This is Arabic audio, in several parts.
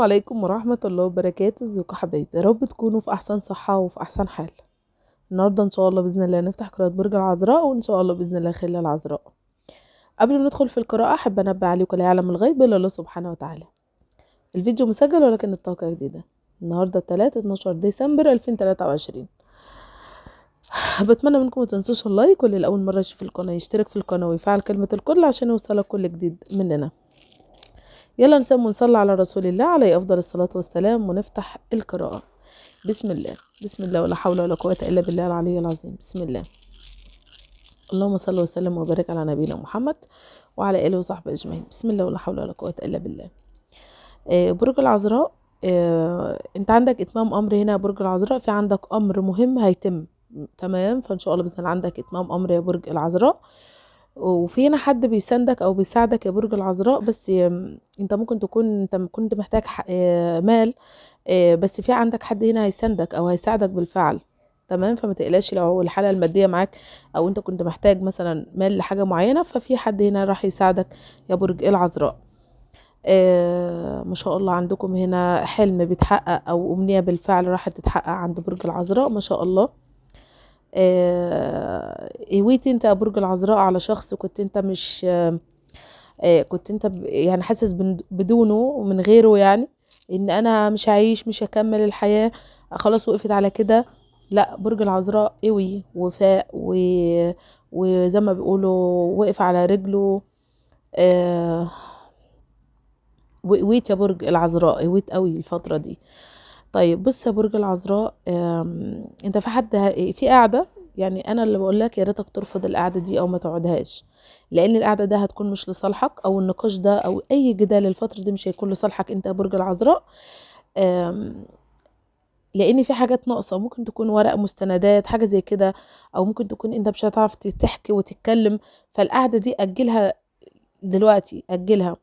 عليكم ورحمة الله وبركاته. ازيكم حبايبي؟ يا رب تكونوا في احسن صحة وفي احسن حال. النهاردة ان شاء الله بإذن الله نفتح قراءة برج العذراء، وان شاء الله بإذن الله خلال العذراء. قبل ما ندخل في القراءة احب انبه عليكم لا يعلم الغيب الا الله سبحانه وتعالى. الفيديو مسجل ولكن الطاقة جديدة. النهاردة التلات 12 ديسمبر 2023. بتمنى منكم متنسوش اللايك، واللي لأول مرة يشوف القناة يشترك في القناة ويفعل كلمة الكل عشان يوصلك كل جديد مننا. يلا نسمي ونصلي على رسول الله عليه أفضل الصلاة والسلام ونفتح القراءة. بسم الله بسم الله ولا حول ولا قوة إلا بالله العلي العظيم. بسم الله. اللهم صل وسلم وبارك على نبينا محمد وعلى آله وصحبه أجمعين. بسم الله ولا حول ولا قوة إلا بالله. برج العذراء، انت عندك اتمام امر هنا يا برج العذراء، في عندك امر مهم هيتم. تمام، فان شاء الله باذن الله عندك اتمام امر يا برج العذراء. وفي هنا حد بيساندك او بيساعدك يا برج العذراء، بس انت ممكن تكون انت كنت محتاج مال، بس في عندك حد هنا هيساندك او هيساعدك بالفعل. تمام، فما تقلقش لو الحاله الماديه معاك او انت كنت محتاج مثلا مال لحاجه معينه، ففي حد هنا راح يساعدك يا برج العذراء. ما شاء الله عندكم هنا حلم بيتحقق او امنية بالفعل راح تتحقق عند برج العذراء ما شاء الله. قويت انت يا برج العذراء على شخص كنت انت مش كنت انت يعني حاسس بدونه ومن غيره، يعني ان انا مش هعيش مش هكمل الحياة خلاص وقفت على كده. لا، برج العذراء قوي وفاق وزي ما بيقولوا وقف على رجله. وقويت يا برج العذراء، قويت قوي الفترة دي. طيب بص يا برج العذراء، انت في حد في قاعدة، يعني انا اللي بقول لك يا ريتك ترفض القعدة دي او ما تقعدهاش، لان القعدة ده هتكون مش لصالحك، او النقاش ده او اي جدال الفترة دي مش هيكون لصالحك انت يا برج العذراء. لان في حاجات ناقصة، ممكن تكون ورق مستندات حاجة زي كده، او ممكن تكون انت مش هتعرف تحكي وتتكلم، فالقعدة دي اجلها دلوقتي، اجلها.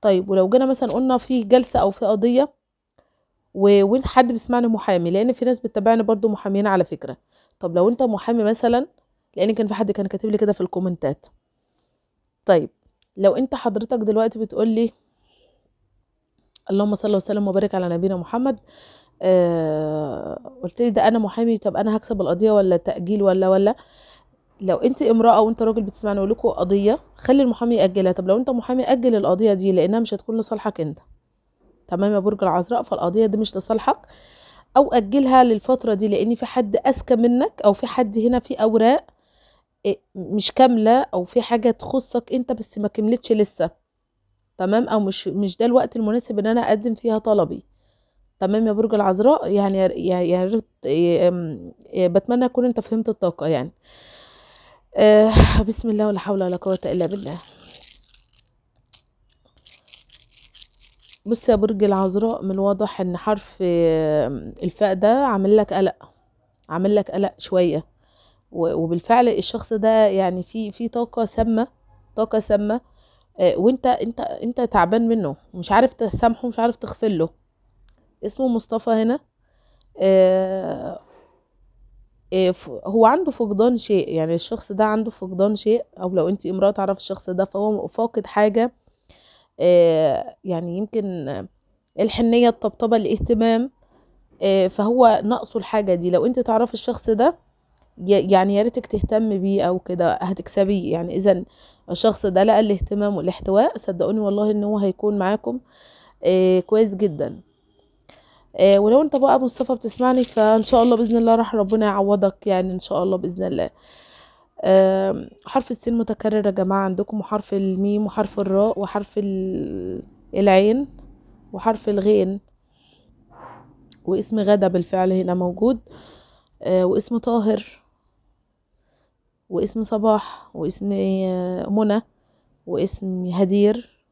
طيب ولو جينا مثلا قلنا في جلسة او في قضية وانت حد بيسمعني محامي، لان في ناس بتتابعني برضو محاميين على فكرة. طب لو انت محامي مثلا، لان كان في حد كان كاتب لي كده في الكومنتات. طيب لو انت حضرتك دلوقتي بتقول لي اللهم صل وسلم وبارك على نبينا محمد، قلت لي ده انا محامي، طب انا هكسب القضية ولا تأجيل ولا لو انت امرأة وانت راجل بتسمعني ولكوا قضية، خلي المحامي يأجلها. طب لو انت محامي أجل القضية دي لانها مش هتكون لصالحك انت. تمام يا برج العذراء، فالقضية دي مش لصالحك، او اجلها للفترة دي لان في حد اذكى منك، او في حد هنا في اوراق مش كاملة، او في حاجة تخصك انت بس ما كملتش لسه. تمام، او مش ده الوقت المناسب ان انا اقدم فيها طلبي. تمام يا برج العذراء، يعني يا ريت بتمنى اكون انت فهمت الطاقة يعني. بسم الله ولا حول ولا قوة الا بالله. بص يا برج العذراء، من الواضح ان حرف الفاء ده عامل لك قلق، عامل لك قلق شوية، وبالفعل الشخص ده يعني في طاقة سامة، طاقة سامة. وانت انت تعبان منه، مش عارف تسامحه، مش عارف تغفر له. اسمه مصطفى هنا. آه، هو عنده فقدان شيء، يعني الشخص ده عنده فقدان شيء، او لو انت امرأة تعرف الشخص ده فهو فاقد حاجة. يعني يمكن الحنية، الطبطبة، الاهتمام. فهو ناقصه الحاجة دي. لو انت تعرف الشخص ده يعني يا ريتك تهتم بيه او كده هتكسبيه. يعني اذا الشخص ده لقى الاهتمام والاحتواء، صدقوني والله ان هو هيكون معاكم كويس جدا. ولو انت بقى مصطفى بتسمعني، فان شاء الله باذن الله راح ربنا يعوضك، يعني ان شاء الله باذن الله. حرف السين متكرر يا جماعه عندكم، وحرف الميم وحرف الراء وحرف العين وحرف الغين، واسم غدا بالفعل هنا موجود، واسم طاهر، واسم صباح، واسم منى، واسم هدير،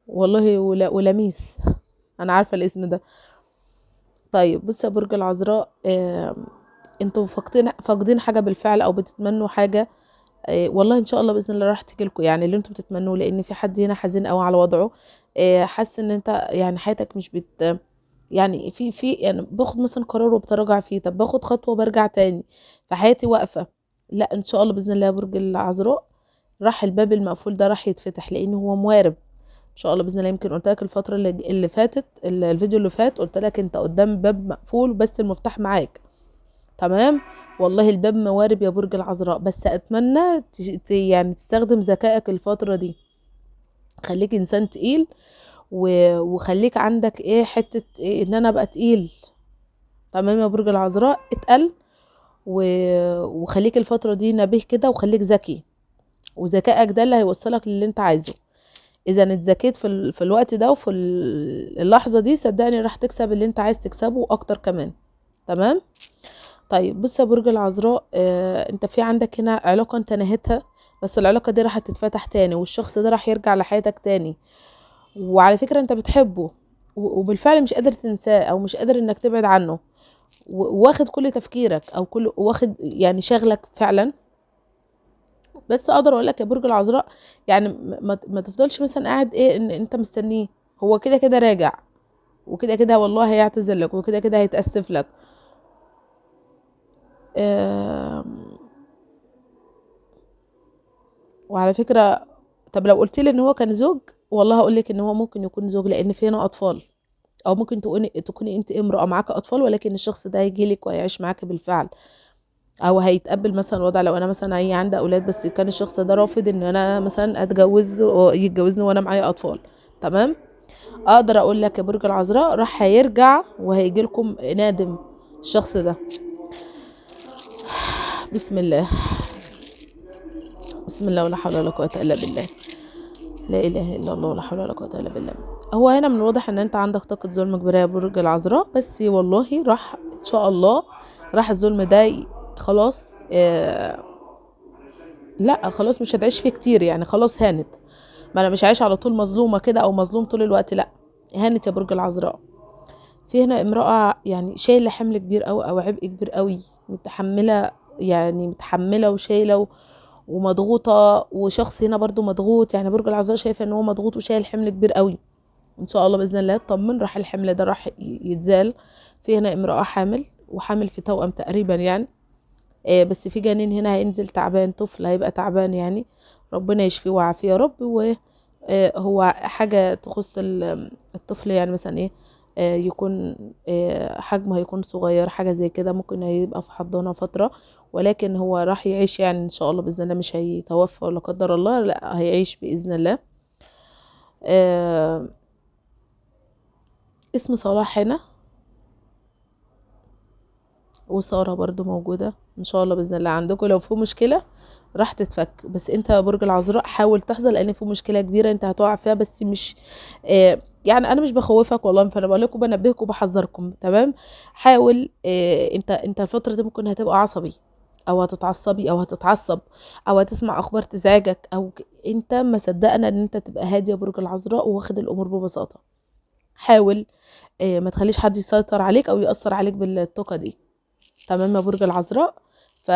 والله ولميس. انا عارفه الاسم ده. طيب بص يا برج العذراء، انتوا فاقدين حاجه بالفعل او بتتمنوا حاجه. والله ان شاء الله باذن الله راح تجيلكوا، يعني اللي انتوا بتتمنوه، لان في حد هنا حزين قوي على وضعه. حاسس ان انت يعني حياتك مش يعني يعني باخد مثلا قرار وبتراجع فيه، طب باخد خطوه وبرجع تاني، فحياتي واقفه. لا ان شاء الله باذن الله يا برج العذراء راح الباب المقفول ده راح يتفتح، لان هو موارب. شاء الله باذن الله. يمكن قلت لك الفتره اللي فاتت، الفيديو اللي فات، قلت لك انت قدام باب مقفول بس المفتاح معاك. تمام. والله الباب موارب يا برج العذراء، بس اتمنى يعني تستخدم ذكائك الفتره دي. خليك انسان تقيل، وخليك عندك ايه حته إيه ان انا ابقى تقيل. تمام يا برج العذراء، اتقل وخليك الفتره دي نبيه كده، وخليك ذكي، وذكائك ده اللي هيوصلك للي انت عايزه. اذا اتذكيت في الوقت ده وفي اللحظه دي، صدقني راح تكسب اللي انت عايز تكسبه واكتر كمان. تمام. طيب بص يا برج العذراء، انت في عندك هنا علاقه انت نهيتها، بس العلاقه دي راح تتفتح تاني، والشخص ده راح يرجع لحياتك تاني. وعلى فكره انت بتحبه، وبالفعل مش قادر تنساه او مش قادر انك تبعد عنه، واخد كل تفكيرك او كل واخد يعني شغلك فعلا. بس اقدر اقول لك يا برج العذراء، يعني ما تفضلش مثلا قاعد ايه ان انت مستنيه. هو كده كده راجع، وكده كده والله هيعتذر لك، وكده كده هيتأسف لك. آم، وعلى فكرة، طب لو قلت لي ان هو كان زوج، والله هقول لك ان هو ممكن يكون زوج، لان في هنا اطفال. او ممكن تكوني انت امرأة معاك اطفال، ولكن الشخص ده هيجي لك وهيعيش معاك بالفعل، او هيتقبل مثلا وضع لو انا مثلا هي عندي اولاد، بس كان الشخص ده رافض ان انا مثلا يتجوزني وانا معايا اطفال. تمام. اقدر اقول لك يا برج العذراء راح هيرجع وهيجي لكم نادم الشخص ده. بسم الله، بسم الله ولا حول ولا قوه الا بالله. لا اله الا الله ولا حول ولا قوه الا بالله. هو هنا من الواضح ان انت عندك طاقه ظلم كبيره يا برج العذراء، بس والله راح ان شاء الله راح الظلم ده خلاص. لا خلاص مش هتعيش فيه كتير، يعني خلاص هانت. ما انا مش عايش على طول مظلومه كده او مظلوم طول الوقت، لا. هانت يا برج العذراء. في هنا امرأة يعني شايلة حمل كبير قوي او عبء كبير قوي، متحملة، يعني متحملة وشايلة ومضغوطة، وشخص هنا برضو مضغوط. يعني برج العذراء شايفة ان هو مضغوط وشايل حمل كبير قوي. ان شاء الله باذن الله اطمن، راح الحمل ده راح يتزال. في هنا امرأة حامل، وحامل في توأم تقريبا يعني. بس في جنين هنا هينزل تعبان، طفل هيبقى تعبان يعني. ربنا يشفيه ويعافيه يا رب. وهو حاجة تخص الطفل، يعني مثلا ايه، يكون حجمه هيكون صغير، حاجة زي كده. ممكن هيبقى في حضانة فترة، ولكن هو راح يعيش يعني ان شاء الله باذن الله، مش هيتوفى ولا قدر الله، لا هيعيش باذن الله. آه، اسم صلاح هنا، وسارة برضو موجودة ان شاء الله باذن الله. عندكم لو في مشكلة راح تتفك، بس انت يا برج العذراء حاول تحذر، لان في مشكلة كبيرة انت هتقع فيها، بس مش يعني انا مش بخوفك والله، فانا بقول لكم بنبهكم وبحذركم. تمام. حاول. انت الفترة دي ممكن هتبقى عصبي، او هتتعصبي او هتتعصب، او هتسمع اخبار تزعجك، انت ما صدقنا ان انت تبقى هادي يا برج العذراء واخد الامور ببساطة. حاول ما تخليش حد يسيطر عليك او يأثر عليك بالطاقة دي. تمام يا برج العذراء. ف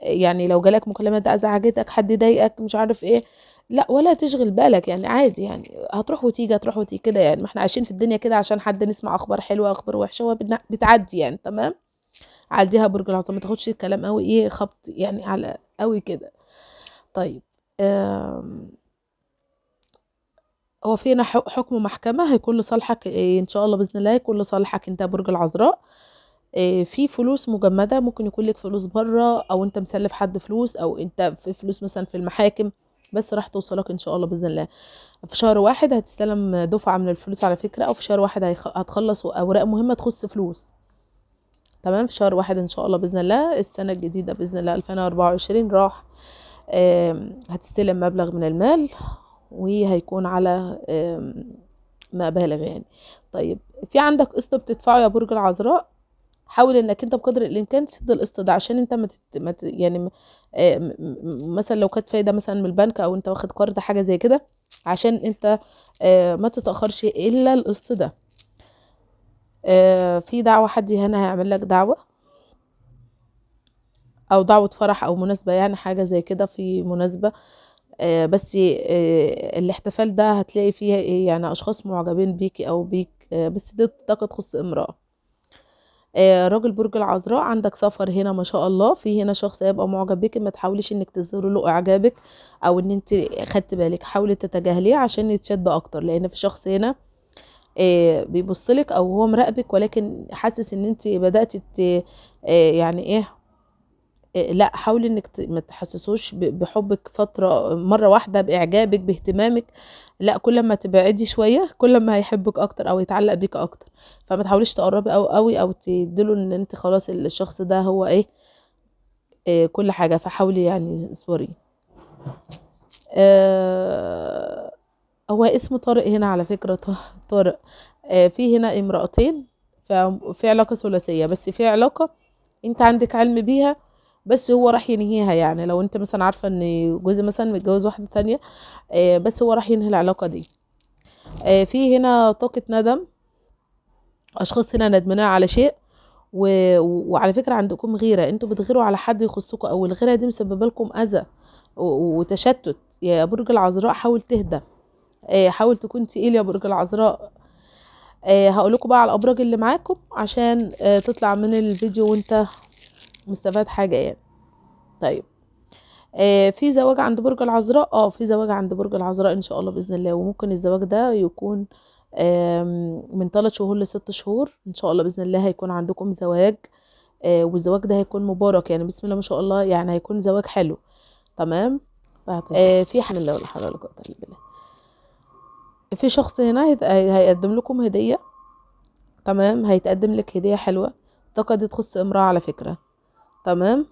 يعني لو جالك مكالمات ازعجتك، حد ضايقك مش عارف ايه، لا ولا تشغل بالك، يعني عادي، يعني هتروح وتيجي هتروح وتيجي كده. يعني ما احنا عايشين في الدنيا كده عشان حد نسمع اخبار حلوه اخبار وحشه، هو بتعدي يعني. تمام. عديها برج العذراء، ما تاخدش الكلام قوي ايه خبط يعني على قوي كده. طيب. آم، هو فينا حكم محكمة هيكون لصالحك، ان شاء الله باذن الله هيكون لصالحك انت يا برج العذراء. في فلوس مجمدة، ممكن يكون لك فلوس بره، او انت مسلف حد فلوس، او انت في فلوس مثلا في المحاكم، بس راح توصلك ان شاء الله باذن الله. في شهر واحد هتستلم دفعة من الفلوس على فكرة، او في شهر واحد هتخلص اوراق مهمة تخص فلوس. تمام. في شهر واحد ان شاء الله باذن الله السنة الجديدة باذن الله 2024 راح هتستلم مبلغ من المال، وهيكون على مبالغ يعني. طيب في عندك قسط بتدفعه يا برج العذراء، حاول انك انت بقدر الامكان تسد القسط ده، عشان انت يعني مثلا لو كانت فايده مثلا من البنك، او انت واخد قرض حاجه زي كده، عشان انت ما تتاخرش الا القسط ده. في دعوه، حد هنا هيعمل لك دعوه، او دعوه فرح او مناسبه، يعني حاجه زي كده في مناسبه. بس الاحتفال ده هتلاقي فيه يعني اشخاص معجبين بيكي او بيك، بس دي طاقه تخص امراه. راجل برج العذراء، عندك سفر هنا ما شاء الله، في هنا شخص هيبقى معجب بيك، ما تحاوليش انك تظهري له اعجابك او ان انت خدت بالك، حاولي تتجاهليه عشان يتشد اكتر، لان في شخص هنا بيبصلك او هو مراقبك، ولكن حاسس ان انت بدأتي يعني ايه، لا حاولي انك ما تحسسوش بحبك فترة مرة واحدة، باعجابك باهتمامك، لا كل ما تبعدي شوية كل ما هيحبك اكتر او يتعلق بيك اكتر، فما تحاوليش تقربي قوي او تديله ان انت خلاص الشخص ده هو ايه، كل حاجة، فحاولي يعني اصبري. هو اسمه طارق هنا على فكرة، طارق. في هنا امرأتين، في علاقة ثلاثية، بس في علاقة انت عندك علم بيها بس هو راح ينهيها، يعني لو انت مثلا عارفة ان جوزي مثلا متجوز واحدة تانية، بس هو راح ينهي العلاقة دي. في هنا طاقة ندم، اشخاص هنا ندمانين على شيء، وعلى فكرة عندكم غيرة، انتوا بتغيروا على حد يخصكم، او الغيرة دي مسببة لكم اذى وتشتت. يا برج العذراء حاول تهدى، حاول تكون تقيل يا برج العذراء. هقول لكم بقى على الابراج اللي معاكم عشان تطلع من الفيديو وانت مستفاد حاجة يعني. طيب في زواج عند برج العذراء، في زواج عند برج العذراء ان شاء الله باذن الله، وممكن الزواج ده يكون من 3 شهور ل6 شهور ان شاء الله باذن الله، هيكون عندكم زواج، والزواج ده هيكون مبارك يعني، بسم الله ما شاء الله، يعني هيكون زواج حلو. تمام. في حمل الله ولا حول ولا قوه الا بالله. في شخص هنا هيقدم لكم هديه، تمام، هيتقدم لك هديه حلوه، الطاقه دي تخص امراه على فكره. تمام.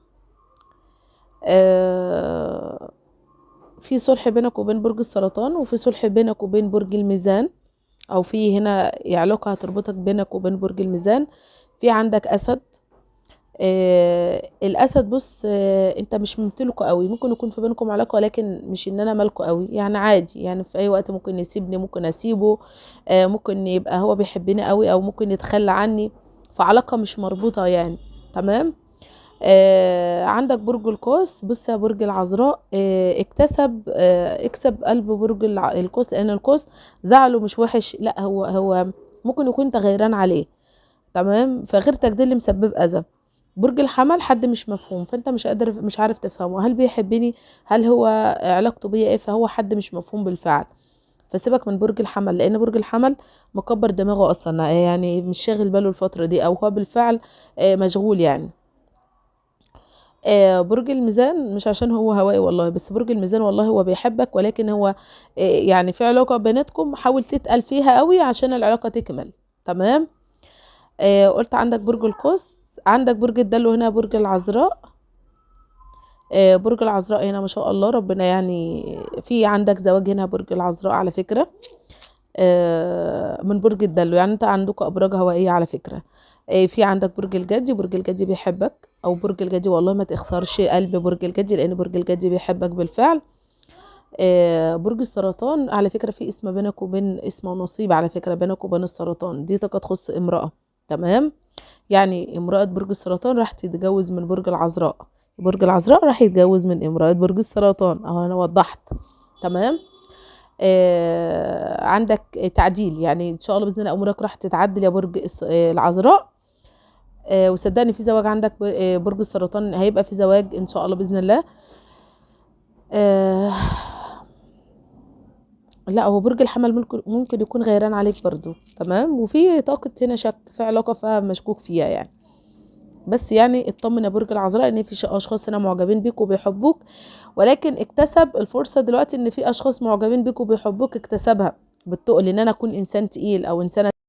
في صلح بينك وبين برج السرطان، وفي صلح بينك وبين برج الميزان، او في هنا علاقة هتربطك بينك وبين برج الميزان. في عندك اسد، الاسد بص، انت مش ممتلكه قوي، ممكن يكون في بينكم علاقة ولكن مش ان انا مالكه قوي، يعني عادي، يعني في اي وقت ممكن يسيبني ممكن اسيبه، ممكن يبقى هو بيحبني قوي او ممكن يتخلى عني، فعلاقة مش مربوطة يعني. تمام. عندك برج القوس، بص يا برج العذراء، اكسب قلب برج القوس، لان القوس زعله مش وحش، لا هو ممكن يكون انت غيران عليه، تمام، فغيرتك دي اللي مسبب اذى. برج الحمل حد مش مفهوم، فانت مش عارف تفهمه، هل بيحبني، هل هو علاقته بيا ايه، فهو حد مش مفهوم بالفعل، فسيبك من برج الحمل، لان برج الحمل مكبر دماغه اصلا، يعني مش شاغل باله الفترة دي، او هو بالفعل مشغول يعني. برج الميزان مش عشان هو هوائي والله، بس برج الميزان والله هو بيحبك، ولكن هو يعني في علاقة بيناتكم، حاول تتقل فيها قوي عشان العلاقة تكمل. تمام. قلت عندك برج القوس، عندك برج الدلو هنا برج العذراء، برج العذراء هنا ما شاء الله ربنا، يعني في عندك زواج هنا برج العذراء على فكرة، من برج الدلو، يعني انت عندك ابراج هوائيه على فكره. في عندك برج الجدي، برج الجدي بيحبك، او برج الجدي والله ما تخسرش قلب برج الجدي، لان برج الجدي بيحبك بالفعل. برج السرطان على فكره في اسم بينك وبين اسم ونصيب على فكره بينك وبين السرطان، دي طاقه تخص امراه. تمام. يعني امراه برج السرطان راح تتجوز من برج العذراء، برج العذراء راح يتجوز من امراه برج السرطان، اهو انا وضحت. تمام. عندك تعديل، يعني ان شاء الله باذن الله امورك راح تتعدل يا برج العذراء، وصدقني في زواج عندك، برج السرطان هيبقى في زواج ان شاء الله باذن الله. آه، لا هو برج الحمل ممكن يكون غيران عليك برضو، تمام، وفي طاقة هنا شك في علاقة فمشكوك فيها يعني، بس يعني اطمن يا برج العذراء ان في اشخاص هنا معجبين بيك وبيحبوك، ولكن اكتسب الفرصة دلوقتي ان في اشخاص معجبين بيك وبيحبوك، اكتسبها بالتقل ان انا اكون انسان تقيل او انسانة